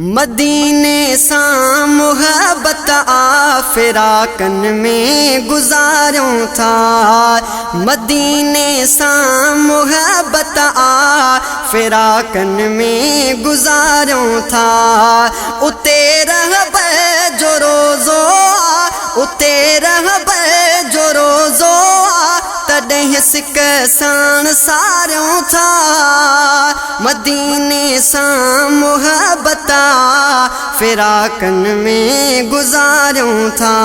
मदीने सां मुहब्बत आ फिराकन में गुज़ारूं था। मदीने सां मुहब्बत आ फिराकन में गुज़ारूं था। उते रहब जो रोज़ो उते रहब जो रोज़ो तॾहिं सिक साण सारूं था। मदीने सां मुहब्बत आ फिराकन में गुज़ारूं था।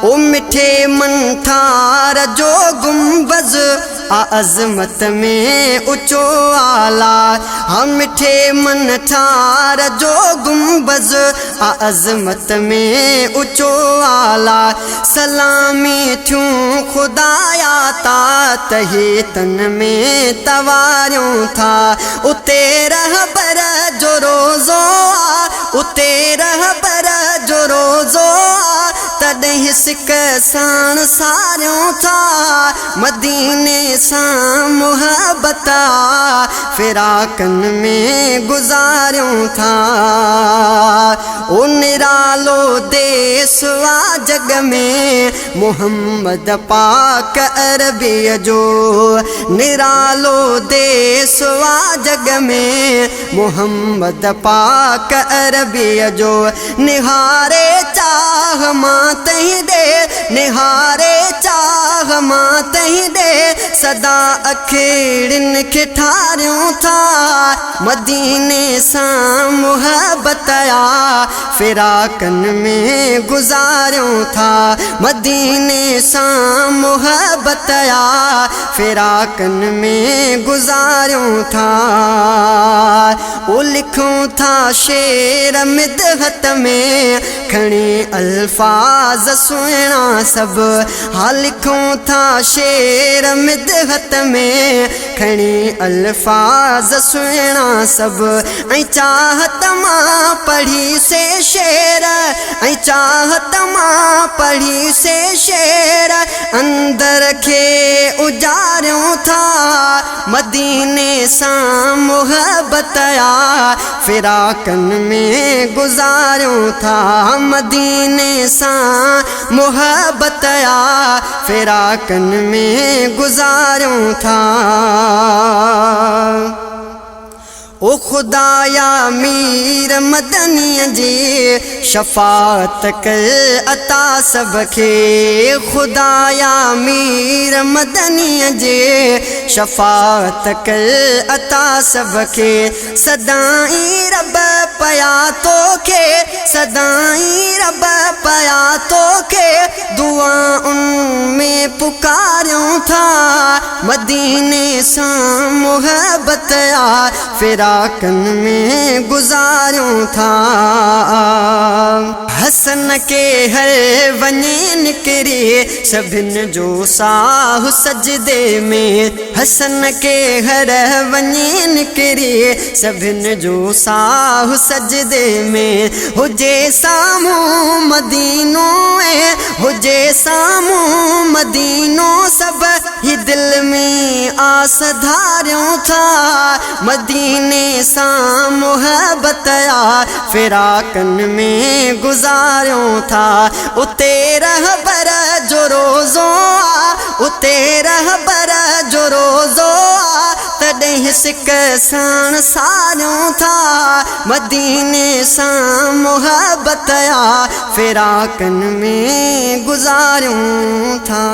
ओ मिठे मंठार जो गुंबज़ आ अज़मत में ऊंचो आला। हम मिठे मंठार जो गुंबज़ आ अज़मत में ऊंचो आला। सलामी थियूं खुदाया ता तहे तन में तवारूं था। उते रहबर जो रोज़ो उते रहबर जो रोज़ो तॾहिं सिक साण सारूं था। मदीने सां मुहब्बत आ फिराकन में गुज़ारूं था। ओ निरालो देश आ जग में मोहम्मद पाक अरबीअ जो। निरालो देश आ जग में मोहम्मद पाक अरबीअ जो। निहारे चाह मां तहीं दे निहारे चाह मां तहीं दे सदा अखिड़िन खे ठारियूं था। मदीने सां मुहब्बत आ फिराकन में गुज़ारूं था। मदीने सां मुहब्बत आ फिराकन में गुज़ारूं था। ओ लिखूं था शेर मिदहत में खणी अल्फाज सुहिणा सभु। हा लिखूं था शेर मिदहत में खणी अल्फाज सुहिणा सभु। ऐं चाहत मां पढ़ी से शेर ऐं चाहत मां पढ़ी से शेर अंदर खे उजारियूं था। मदीने सां मुहब्बत आ फिराकन में गुज़ारूं था। मदीने सां मुहब्बत आ फिराकन में गुज़ारूं था। ओ खुदाया मीर मदनीअ जी शफ़ाअत कर अता सब खे। खुदाया मीर मदनीअ जी शफ़ाअत कर अता सब खे। सदाई रब पया तोखे सदाई रब पया तोखे दुआउन में पुकारूं था। मदीने सां मुहब्बत आ फिराकन में गुज़ारूं था। हसन के हर वञे निकिरी सभिन जो साहु सजदे में। हसन के हर वञे निकिरी सभिन जो साहु सजदे में। हुजे साम्हूं मदीनो हुजे साम्हूं मदीनो सब ही दिल में आस धारियूं था। मदीने सां मुहब्बत आ फिराकन में गुज़ारूं था। उते रहबर जो रोज़ो उते रहबर जो रोज़ो तॾहिं सिक साण सारूं था। मदीने सां मुहब्बत आ फिराकन में गुज़ारूं था।